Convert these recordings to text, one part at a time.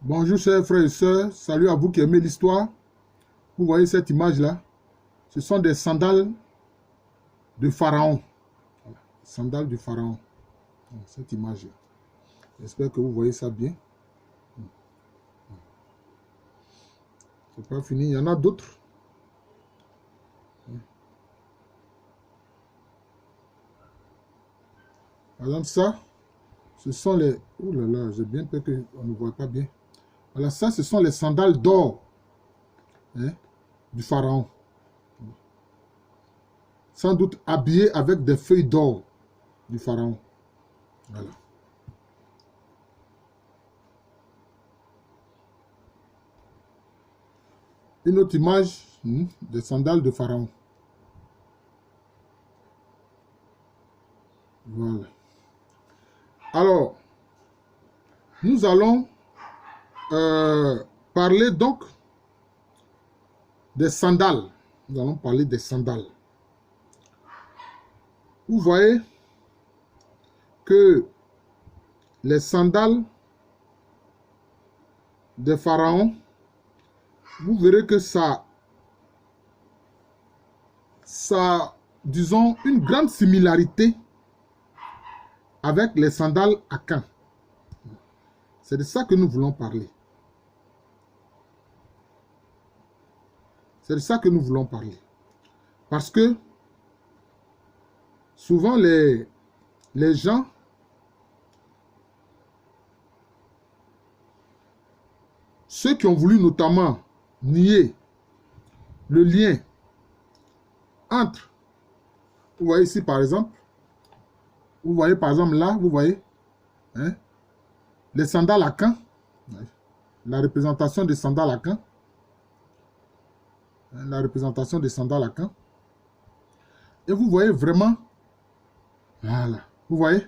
Bonjour chers frères et sœurs, salut à vous qui aimez l'histoire. Vous voyez cette image-là? Ce sont des sandales de Pharaon. Voilà. Sandales du Pharaon. Cette image-là. J'espère que vous voyez ça bien. C'est pas fini, il y en a d'autres. Par exemple, ça, ce sont les... Ouh là là, j'ai bien peur qu'on ne voit pas bien. Voilà, ça, ce sont les sandales d'or du Pharaon. Sans doute habillées avec des feuilles d'or du Pharaon. Voilà. Une autre image des sandales de Pharaon. Voilà. Alors, nous allons parler donc des sandales. Nous allons parler des sandales. Vous voyez que les sandales de Pharaon, vous verrez que ça, disons, une grande similarité avec les sandales Akan. C'est de ça que nous voulons parler. C'est de ça que nous voulons parler. Parce que souvent les gens ceux qui ont voulu notamment nier le lien entre, vous voyez ici par exemple, vous voyez par exemple là, vous voyez, les sandales Akan, la représentation des sandales Akan, la représentation des sandales Akan, et vous voyez vraiment, voilà, vous voyez,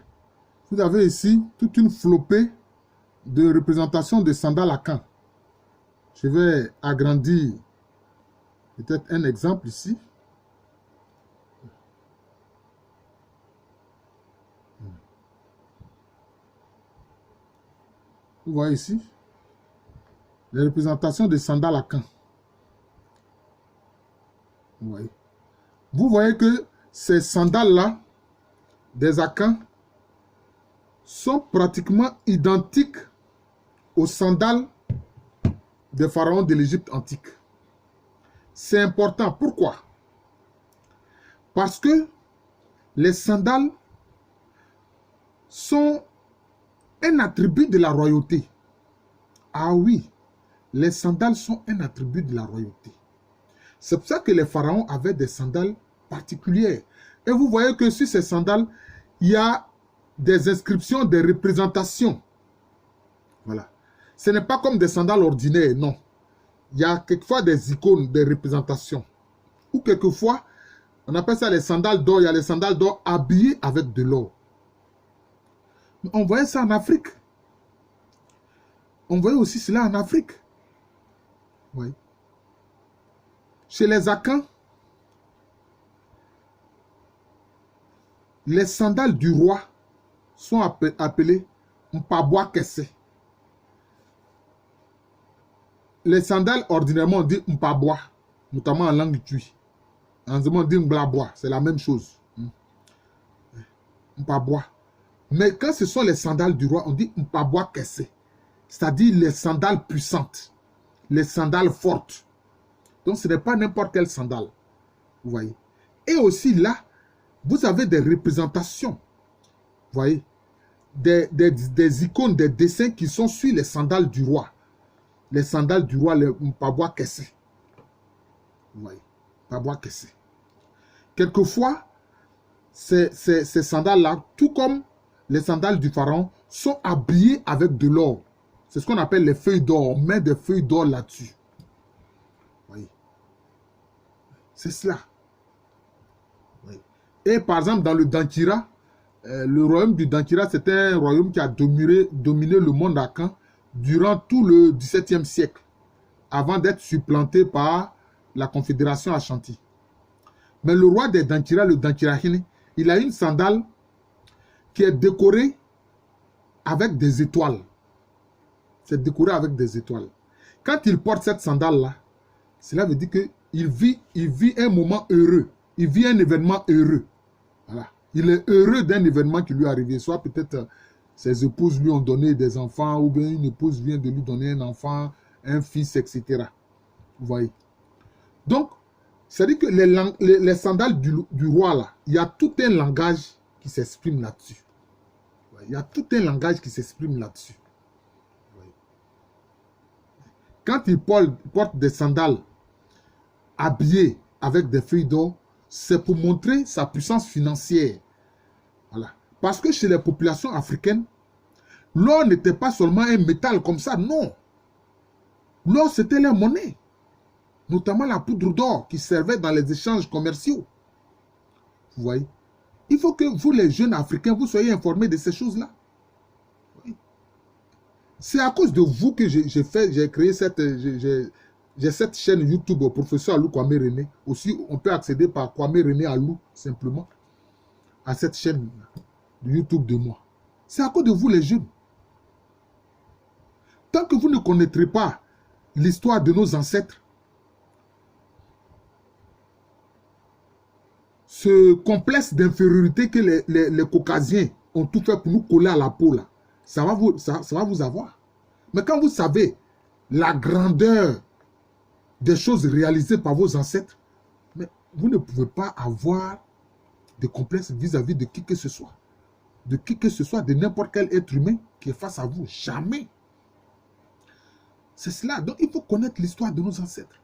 vous avez ici toute une flopée de représentation des sandales Akan. Je vais agrandir peut-être un exemple ici. Vous voyez ici les représentations des sandales Akan. Vous voyez que ces sandales-là, des Akan, sont pratiquement identiques aux sandales des pharaons de l'Égypte antique. C'est important. Pourquoi? Parce que les sandales sont un attribut de la royauté. Ah oui, les sandales sont un attribut de la royauté. C'est pour ça que les pharaons avaient des sandales particulières. Et vous voyez que sur ces sandales, il y a des inscriptions, des représentations. Voilà. Ce n'est pas comme des sandales ordinaires, non. Il y a quelquefois des icônes, des représentations. Ou quelquefois, on appelle ça les sandales d'or. Il y a les sandales d'or habillées avec de l'or. On voyait ça en Afrique. On voyait aussi cela en Afrique. Oui. Chez les Akans, les sandales du roi sont appelées Mpabwa Kesse. Les sandales, ordinairement, on dit Mpabwa, notamment en langue tui. En zéman, on dit Mblabwa, c'est la même chose. Mpabwa. Mais quand ce sont les sandales du roi, on dit Mpabwa Kesse. C'est-à-dire les sandales puissantes, les sandales fortes. Donc, ce n'est pas n'importe quelle sandale. Vous voyez. Et aussi là, vous avez des représentations. Vous voyez. Des icônes, des dessins qui sont sur les sandales du roi. Les sandales du roi, les Mpabwa Kesse. Vous voyez. Mpabwa Kesse. Quelquefois, ces sandales-là, tout comme les sandales du pharaon, sont habillées avec de l'or. C'est ce qu'on appelle les feuilles d'or. On met des feuilles d'or là-dessus. Oui. C'est cela. Oui. Et par exemple, dans le Dankira, le royaume du Dankira, c'était un royaume qui a dominé le monde Akan durant tout le XVIIe siècle, avant d'être supplanté par la Confédération Ashanti. Mais le roi des Dankira, le Dankirahine, il a une sandale qui est décorée avec des étoiles. C'est décoré avec des étoiles. Quand il porte cette sandale-là, cela veut dire qu'il vit un moment heureux. Il vit un événement heureux. Voilà. Il est heureux d'un événement qui lui est arrivé. Soit peut-être ses épouses lui ont donné des enfants, ou bien une épouse vient de lui donner un enfant, un fils, etc. Vous voyez. Donc, c'est-à-dire que les sandales du roi, là, il y a tout un langage qui s'exprime là-dessus. Il y a tout un langage qui s'exprime là-dessus. Quand il porte des sandales habillées avec des feuilles d'or, c'est pour montrer sa puissance financière. Voilà. Parce que chez les populations africaines, l'or n'était pas seulement un métal comme ça, non. L'or, c'était la monnaie. Notamment la poudre d'or qui servait dans les échanges commerciaux. Vous voyez? Il faut que vous, les jeunes Africains, vous soyez informés de ces choses-là. C'est à cause de vous que j'ai créé cette chaîne YouTube, Professeur Alou Kwame René. Aussi, on peut accéder par Kwame René Alou, simplement, à cette chaîne de YouTube de moi. C'est à cause de vous, les jeunes. Tant que vous ne connaîtrez pas l'histoire de nos ancêtres, ce complexe d'infériorité que les Caucasiens ont tout fait pour nous coller à la peau, là, ça va vous avoir. Mais quand vous savez la grandeur des choses réalisées par vos ancêtres, mais vous ne pouvez pas avoir de complexe vis-à-vis de qui que ce soit. De qui que ce soit, de n'importe quel être humain qui est face à vous. Jamais. C'est cela. Donc, il faut connaître l'histoire de nos ancêtres.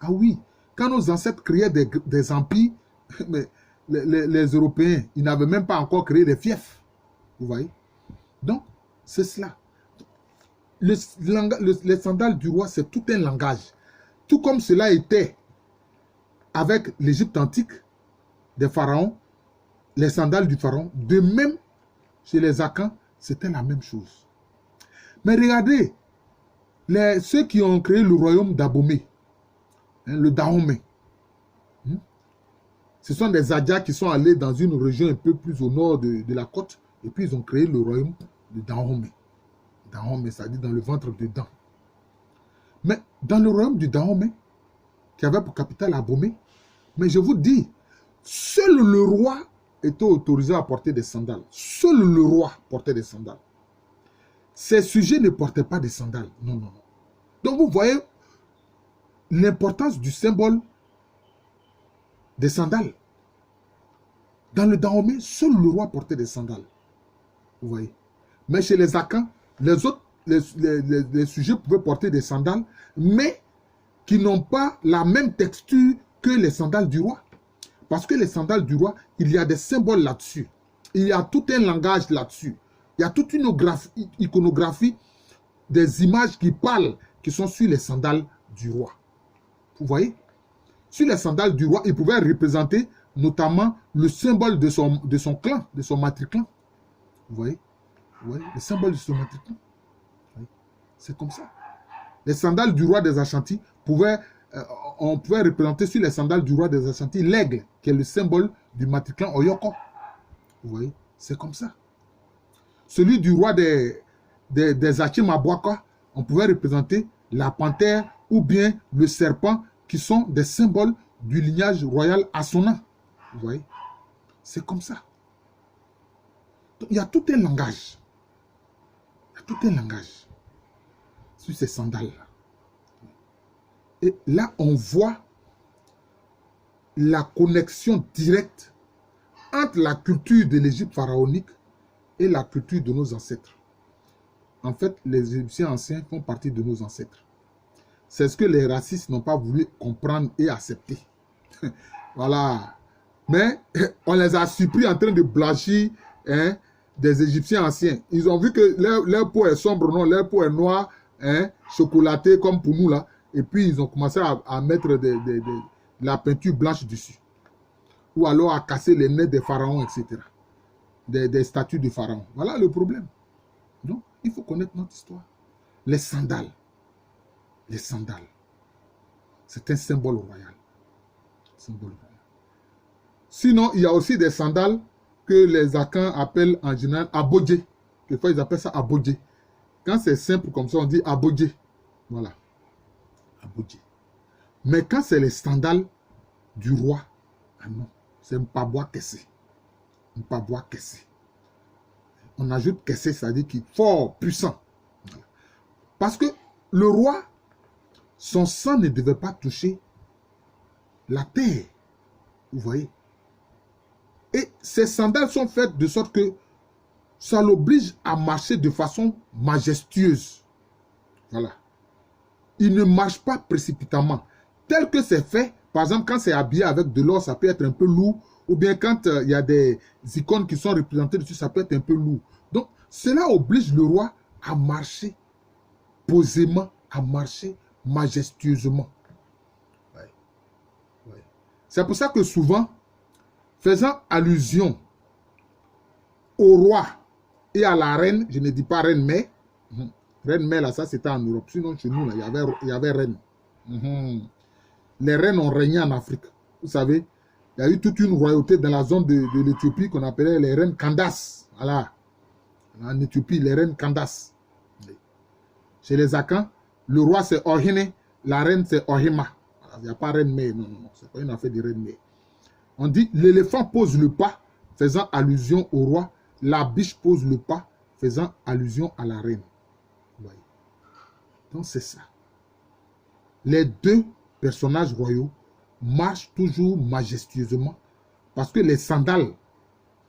Ah oui, quand nos ancêtres créaient des empires, mais les Européens, ils n'avaient même pas encore créé des fiefs. Vous voyez? Donc, c'est cela. Les sandales du roi, c'est tout un langage. Tout comme cela était avec l'Égypte antique, des pharaons, les sandales du pharaon. De même, chez les Akans, c'était la même chose. Mais regardez, ceux qui ont créé le royaume d'Abomey, le Dahomey, ce sont des Adias qui sont allés dans une région un peu plus au nord de la côte, et puis ils ont créé le royaume de Dahomey. Dahomey, c'est-à-dire dans le ventre de Dan. Mais dans le royaume du Dahomey, qui avait pour capitale Abomey, mais je vous dis, seul le roi était autorisé à porter des sandales. Seul le roi portait des sandales. Ses sujets ne portaient pas des sandales. Non, non, non. Donc vous voyez l'importance du symbole des sandales. Dans le Dahomey, seul le roi portait des sandales. Vous voyez. Mais chez les Akans, les autres, les sujets pouvaient porter des sandales, mais qui n'ont pas la même texture que les sandales du roi. Parce que les sandales du roi, il y a des symboles là-dessus. Il y a tout un langage là-dessus. Il y a toute une iconographie, des images qui parlent, qui sont sur les sandales du roi. Vous voyez? Sur les sandales du roi, il pouvait représenter notamment le symbole de son clan, de son matriclan. Vous voyez? Vous voyez? Le symbole de son matriclan. C'est comme ça. Les sandales du roi des Ashanti on pouvait représenter sur les sandales du roi des Ashanti l'aigle, qui est le symbole du matriclan Oyoko. Vous voyez? C'est comme ça. Celui du roi des Achimabwaka, on pouvait représenter la panthère ou bien le serpent, qui sont des symboles du lignage royal Assona. Vous voyez? C'est comme ça. Donc, il y a tout un langage. Il y a tout un langage sur ces sandales-là. Et là, on voit la connexion directe entre la culture de l'Égypte pharaonique et la culture de nos ancêtres. En fait, les Égyptiens anciens font partie de nos ancêtres. C'est ce que les racistes n'ont pas voulu comprendre et accepter. Voilà. Mais on les a surpris en train de blanchir des Égyptiens anciens. Ils ont vu que leur peau est sombre, non, leur peau est noire, chocolatée comme pour nous là. Et puis ils ont commencé à mettre de la peinture blanche dessus. Ou alors à casser les nez des pharaons, etc. Des statues de pharaons. Voilà le problème. Donc, il faut connaître notre histoire. Les sandales. Les sandales. C'est un symbole royal. Symbole royal. Sinon, il y a aussi des sandales que les Akans appellent en général abodje. Des fois, ils appellent ça abodje. Quand c'est simple comme ça, on dit abodje. Voilà. Abodje. Mais quand c'est les sandales du roi, ah non, c'est Mpaboa Kessé. Mpaboa Kessé. On ajoute Kessé, c'est-à-dire qu'il est fort, puissant. Voilà. Parce que le roi, son sang ne devait pas toucher la terre. Vous voyez? Et ces sandales sont faites de sorte que ça l'oblige à marcher de façon majestueuse. Voilà. Il ne marche pas précipitamment. Tel que c'est fait, par exemple, quand c'est habillé avec de l'or, ça peut être un peu lourd. Ou bien quand il y a des icônes qui sont représentées dessus, ça peut être un peu lourd. Donc, cela oblige le roi à marcher posément, à marcher majestueusement. Ouais. Ouais. C'est pour ça que souvent, faisant allusion au roi et à la reine, je ne dis pas reine mère. Reine mère, là, ça c'était en Europe. Sinon, chez nous, là, il y avait reine. Les reines ont régné en Afrique. Vous savez, il y a eu toute une royauté dans la zone de l'Éthiopie qu'on appelait les reines Candace. Voilà. En Éthiopie, les reines Candace. Chez les Akans, le roi c'est Ohine, la reine c'est Ohima. Il n'y a pas reine mère. Non, non, non. C'est pas une affaire de reine mère. On dit l'éléphant pose le pas, faisant allusion au roi. La biche pose le pas, faisant allusion à la reine. Voyez. Donc c'est ça. Les deux personnages royaux marchent toujours majestueusement parce que les sandales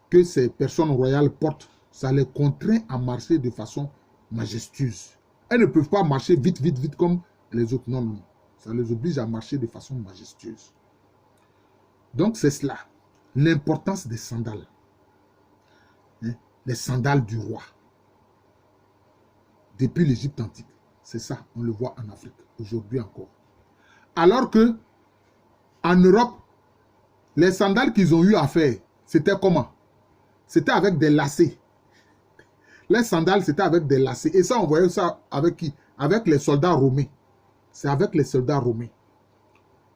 que ces personnes royales portent, ça les contraint à marcher de façon majestueuse. Elles ne peuvent pas marcher vite, vite, vite comme les autres. Non, non. Ça les oblige à marcher de façon majestueuse. Donc c'est cela. L'importance des sandales. Hein? Les sandales du roi. Depuis l'Égypte antique. C'est ça, on le voit en Afrique, aujourd'hui encore. Alors que, en Europe, les sandales qu'ils ont eu à faire, c'était comment? C'était avec des lacets. Les sandales, c'était avec des lacets. Et ça, on voyait ça avec qui? Avec les soldats romains. C'est avec les soldats romains.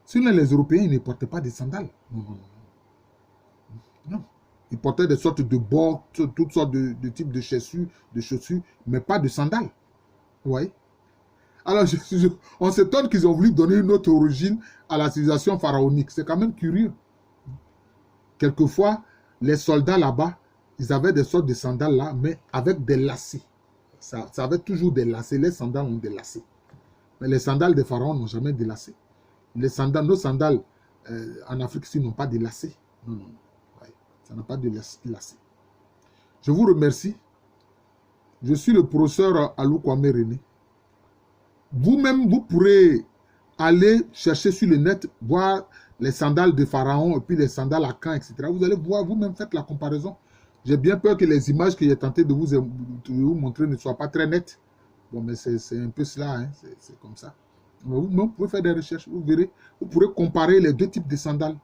Sinon, les Européens, ils ne portaient pas des sandales. Non, non, non. Non. Ils portaient des sortes de bottes, toutes sortes de types de chaussures, mais pas de sandales. Vous voyez? Alors, on s'étonne qu'ils ont voulu donner une autre origine à la civilisation pharaonique. C'est quand même curieux. Quelquefois, les soldats là-bas, ils avaient des sortes de sandales là, mais avec des lacets. Ça avait toujours des lacets. Les sandales ont des lacets. Mais les sandales des pharaons n'ont jamais de lacets. Nos sandales en Afrique ici n'ont pas de lacets. Non, non, non. Ouais, ça n'a pas de lacets. Je vous remercie. Je suis le professeur Alou Kwame René. Vous-même, vous pourrez aller chercher sur le net, voir les sandales de Pharaon et puis les sandales à Caen, etc. Vous allez voir, vous-même faites la comparaison. J'ai bien peur que les images que j'ai tenté de vous montrer ne soient pas très nettes. Bon, mais c'est un peu cela, hein, c'est comme ça. Vous pouvez faire des recherches, vous verrez. Vous pourrez comparer les deux types de sandales.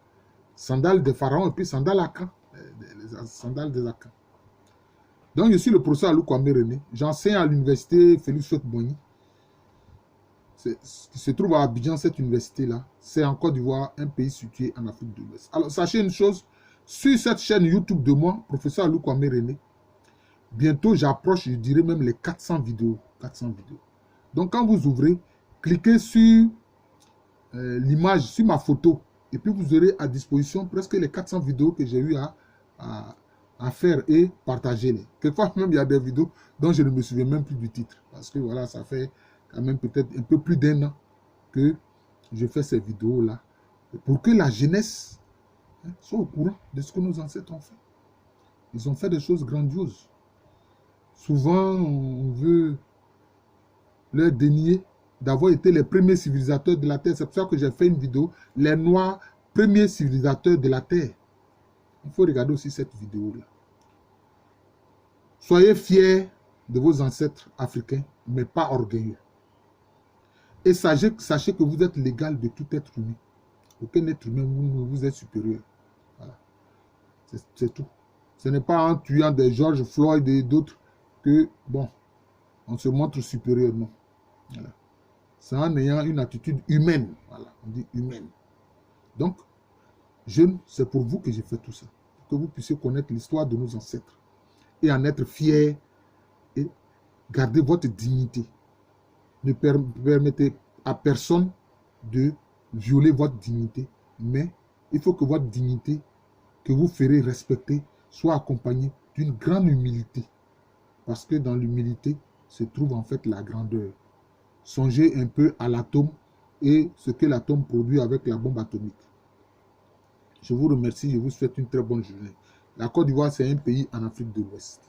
Sandales de Pharaon et puis sandales à Caen. Les sandales des Akans. Donc, je suis le professeur Alou Kwame René. J'enseigne à l'université Félix Houphouët-Boigny. Qui se trouve à Abidjan, cette université-là, c'est en Côte d'Ivoire, un pays situé en Afrique de l'Ouest. Alors, sachez une chose, sur cette chaîne YouTube de moi, professeur Alou Kwame René, bientôt j'approche, je dirais même les 400 vidéos. 400 vidéos. Donc, quand vous ouvrez, cliquez sur l'image, sur ma photo, et puis vous aurez à disposition presque les 400 vidéos que j'ai eu à faire et partager. Quelquefois même, il y a des vidéos dont je ne me souviens même plus du titre. Parce que voilà, ça fait quand même peut-être un peu plus d'1 an que je fais ces vidéos-là. Pour que la jeunesse soit au courant de ce que nos ancêtres ont fait. Ils ont fait des choses grandioses. Souvent, on veut leur dénier d'avoir été les premiers civilisateurs de la Terre. C'est pour ça que j'ai fait une vidéo, les Noirs, premiers civilisateurs de la Terre. Il faut regarder aussi cette vidéo-là. Soyez fiers de vos ancêtres africains, mais pas orgueilleux. Et sachez que vous êtes l'égal de tout être humain. Aucun être humain vous est supérieur. Voilà. C'est tout. Ce n'est pas en tuant des George Floyd et d'autres que, bon, on se montre supérieur, non. Voilà. C'est en ayant une attitude humaine. Voilà, on dit humaine. Donc, jeunes, c'est pour vous que j'ai fait tout ça. Pour que vous puissiez connaître l'histoire de nos ancêtres. Et en être fiers et Gardez votre dignité. Ne permettez à personne de violer votre dignité, mais il faut que votre dignité, que vous ferez respecter, soit accompagnée d'une grande humilité. Parce que dans l'humilité se trouve en fait la grandeur. Songez un peu à l'atome et ce que l'atome produit avec la bombe atomique. Je vous remercie, je vous souhaite une très bonne journée. La Côte d'Ivoire, c'est un pays en Afrique de l'Ouest.